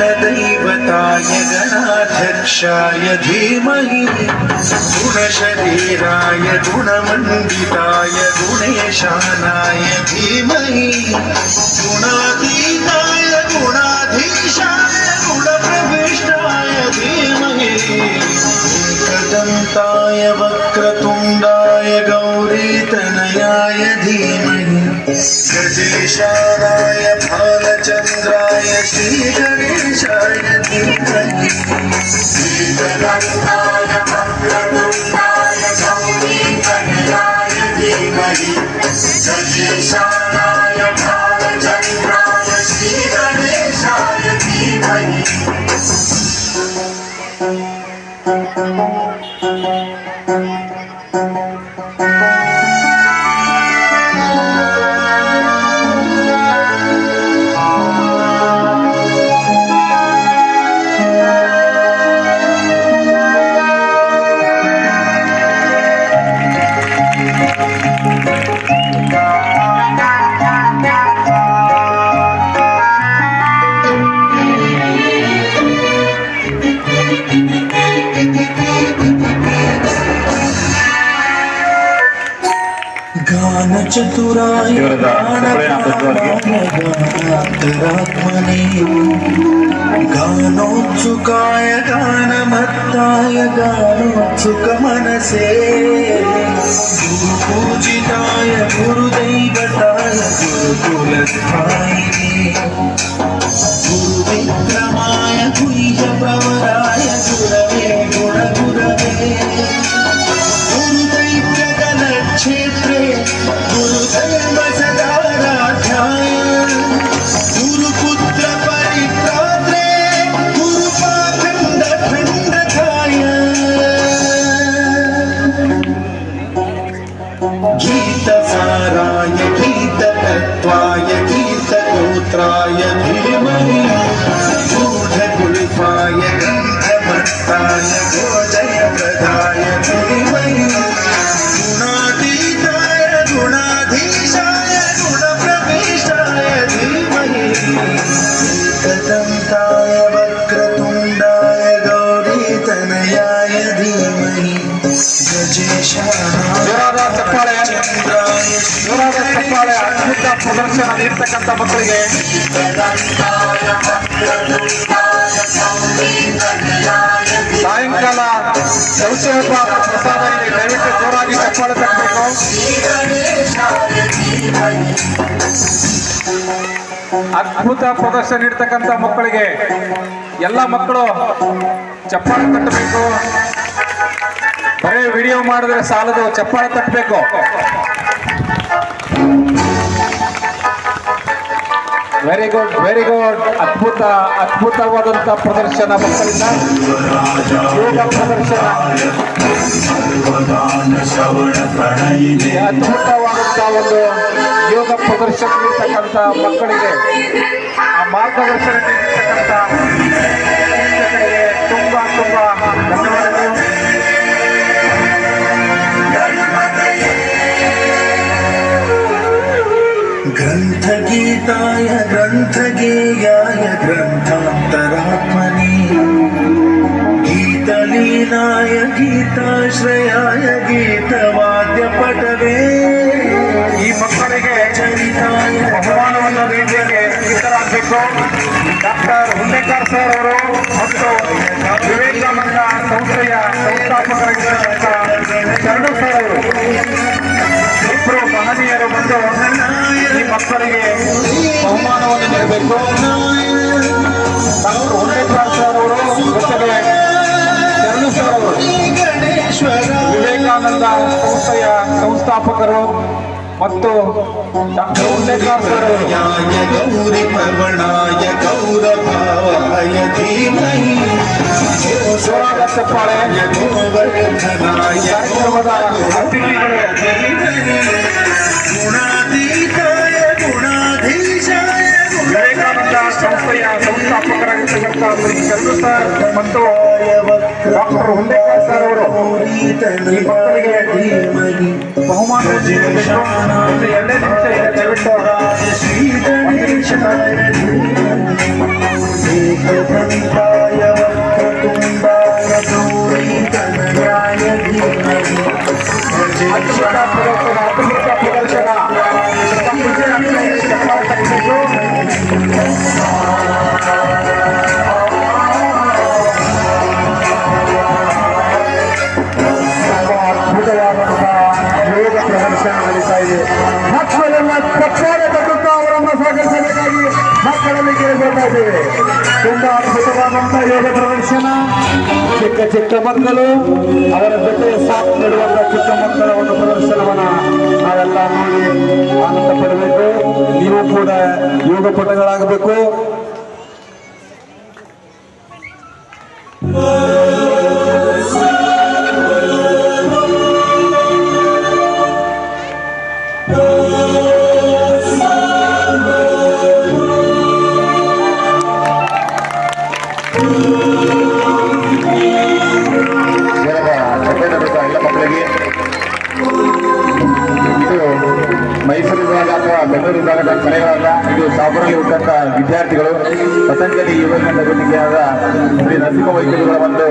गणदैवताय गणाध्यक्षाय धीमहि गुणशरीराय गुणमण्डिताय गुणेशानाय धीमहि गुणातीताय गुणाधीशाय गुणप्रविष्टाय धीमहि एकदन्ताय वक्रतुण्डाय गौरीतनयाय धीमहि गजेशानाय भालचन्द्राय श्रीगणेशाय धीमहि एकदन्ताय वक्रतुण्डाय गौरीतनयाय धीमहि गजेशानाय भालचन्द्राय श्रीगणेशाय धीमहि चतुराय गानान्तरात्मने गानोत्सुकाय गानमत्ताय गानोत्सुकमनसे गुरुपूजिताय गुरुदैवताय गुरुकुलस्थायिने गुरुविक्रमाय गुह्यप्रवराय गुरवे गुणगुरवे गुरुदैत्यगणक्षेत्रे गुरुदैव सदाराध्याय गुरुपुत्र परित्रात्रे गुरुपाखण्डखण्डकाय गीतसाराय गीततत्त्वाय गीतगोत्राय धीमहि गूढगुल्फाय गन्धभट्टाय गोजयप्रदाय धीमहि गुणातीताय गुणाधीशाय गुणप्रविष्टाय धीमहि एकदन्ताय वक्रतुण्डाय गौरीतनयाय धीमहि गजेशानाय ಅದ್ಭುತ ಪ್ರದರ್ಶನ ನೀಡ್ತಕ್ಕಂಥ ಮಕ್ಕಳಿಗೆ ಸಾಯಂಕಾಲ ಶೌಚೋಪ ಪ್ರಸಾದ ಇದೆ. ದಯವಿಟ್ಟು ಜೋರಾಗಿ ಚಪ್ಪಾಳೆ ತಟ್ಟಬೇಕು. ಅದ್ಭುತ ಪ್ರದರ್ಶನ ನೀಡ್ತಕ್ಕಂಥ ಮಕ್ಕಳಿಗೆ ಎಲ್ಲ ಮಕ್ಕಳು ಚಪ್ಪಾಳೆ ತಟ್ಟಬೇಕು. ಬರೀ ವಿಡಿಯೋ ಮಾಡಿದ್ರೆ ಸಾಲದು, ಚಪ್ಪಾಳೆ ತಟ್ಟಬೇಕು. Very good, very good. ಅದ್ಭುತವಾದಂಥ ಪ್ರದರ್ಶನ ಮಕ್ಕಳಿಂದ. ಯೋಗ ಪ್ರದರ್ಶನ ಅದ್ಭುತವಾದಂಥ ಒಂದು ಯೋಗ ಪ್ರದರ್ಶನ ನೀಡ್ತಕ್ಕಂಥ ಮಕ್ಕಳಿಗೆ ಆ ಮಾರ್ಗದರ್ಶನ ನೀಡ್ತಕ್ಕಂಥ ಶಿಕ್ಷಕರಿಗೆ ತುಂಬ ಧನ್ಯವಾದಗಳು. ग्रन्थगीताय ग्रन्थगेयाय ग्रन्थान्तरात्मने गीतलीनाय गीताश्रयाय गीतवाद्यपटवे ಈ ಮಕ್ಕಳಿಗೆ चरिताय ಬಹುಮಾನವನ್ನು ನೀಡಲಿಕ್ಕೆ ಸಿದ್ಧರಾಗಬೇಕು. ಡಾಕ್ಟರ್ ಹುಂಡೇಕರ್ ಸರ್ ಅವರು ಮತ್ತು ವಿವೇಕಾನಂದ ಸಂಸ್ಥೆಯ ಸಂಸ್ಥಾಪಕರಾಗಿರ್ತಕ್ಕಂಥ ಶರಣು ಸರ್ ಅವರು ಇಬ್ಬರು ಮಹನೀಯರು ಬಂದು ಈ ಮಕ್ಕಳಿಗೆ ಬಹುಮಾನವನ್ನು ನೀಡಬೇಕು. ಡಾಕ್ಟರ್ ಹುಂಡೇಕರ್ ಸರ್ ಅವರು ಜೊತೆಗೆ ಶರಣು ಸರ್ ಅವರು ವಿವೇಕಾನಂದ ಸಂಸ್ಥೆಯ ಸಂಸ್ಥಾಪಕರು ಮತ್ತು ಡಾಕ್ಟರ್ ಹುಂಡೇಕರ್ ಸರ್ ಅವರು ಗೌರಿ ಪವಣಾಯ ಗೌರಭಾವಾಯ ಧೀಮಹಿ ಜೋರಾದ ಚಪ್ಪಾಳೆ. ಕಾರ್ಯಕ್ರಮದ ಅತಿಥಿಗಳು ಗುಣಾತೀತಾಯ ಗುಣಾಧೀಶಾಯ ಶ್ರೀಯುತ ಚಂದ್ರು ಸರ್ ಮತ್ತು ಡಾಕ್ಟರ್ ಹುಂಡೇಕರ್ ಸರ್ ಅವರು ಈ ಮಕ್ಕಳಿಗೆ ಬಹುಮಾನ ನೀಡಬೇಕು. ಎರಡೇ ನಿಮಿಷ ಇದೆ, ದಯವಿಟ್ಟು ಶ್ರೀ ಗಣೇಶಾಯ ಏಕದಂತಾಯ ವಕ್ರತುಂಡಾಯ ಗೌರಿ ತನಯಾಯ ಧೀಮಹಿ ಅದ್ಭುತ ಪ್ರದರ್ಶನ ಚಪ್ಪಾಳೆ ತಟ್ಟಬೇಕು. ಅದ್ಭುತವಾದಂತಹ ಯೋಗ ಪ್ರದರ್ಶನ ನಡೀತಾ ಇದೆ. ಮಕ್ಕಳೆಲ್ಲ ಚಪ್ಪಾಳೆ ತಟ್ಟುತ್ತಾ ಅವರನ್ನು ಸ್ವಾಗತಿಸಬೇಕಾಗಿ ಮಕ್ಕಳಲ್ಲಿ ಕೇಳಿಕೊಳ್ತಾ ಇದ್ದೇವೆ. ತುಂಬಾ ಅದ್ಭುತವಾದಂತಹ ಯೋಗ ಪ್ರದರ್ಶನ. ಚಿಕ್ಕ ಚಿಕ್ಕ ಮಕ್ಕಳು ಅವರ ಜೊತೆ ಸಾಥ್ ನೀಡುವಂತಹ ಚಿಕ್ಕ ಮಕ್ಕಳ ಒಂದು ಪ್ರದರ್ಶನವನ್ನ ನಾವೆಲ್ಲ ನೋಡಿ ಆನಂದ ಪಡಬೇಕು. ನೀವು ಕೂಡ ಯೋಗ ಪಟುಗಳಾಗಬೇಕು. ಎಲ್ಲ ಮಕ್ಕಳಿಗೆ ಇದು ಮೈಸೂರು ವಿಭಾಗ ಅಥವಾ ಬೆಂಗಳೂರು ವಿಭಾಗದ ಕಲೆಗಳಲ್ಲ, ಇದು ಸಾಬರಲ್ಲಿ ಹುಟ್ಟಂತ ವಿದ್ಯಾರ್ಥಿಗಳು ಪತಂಜಲಿ ಯೋಗ ವೇದಿಕೆಯಾದ ಶ್ರೀ ನರಸಿಂಹ ವೈದ್ಯರುಗಳ ಒಂದು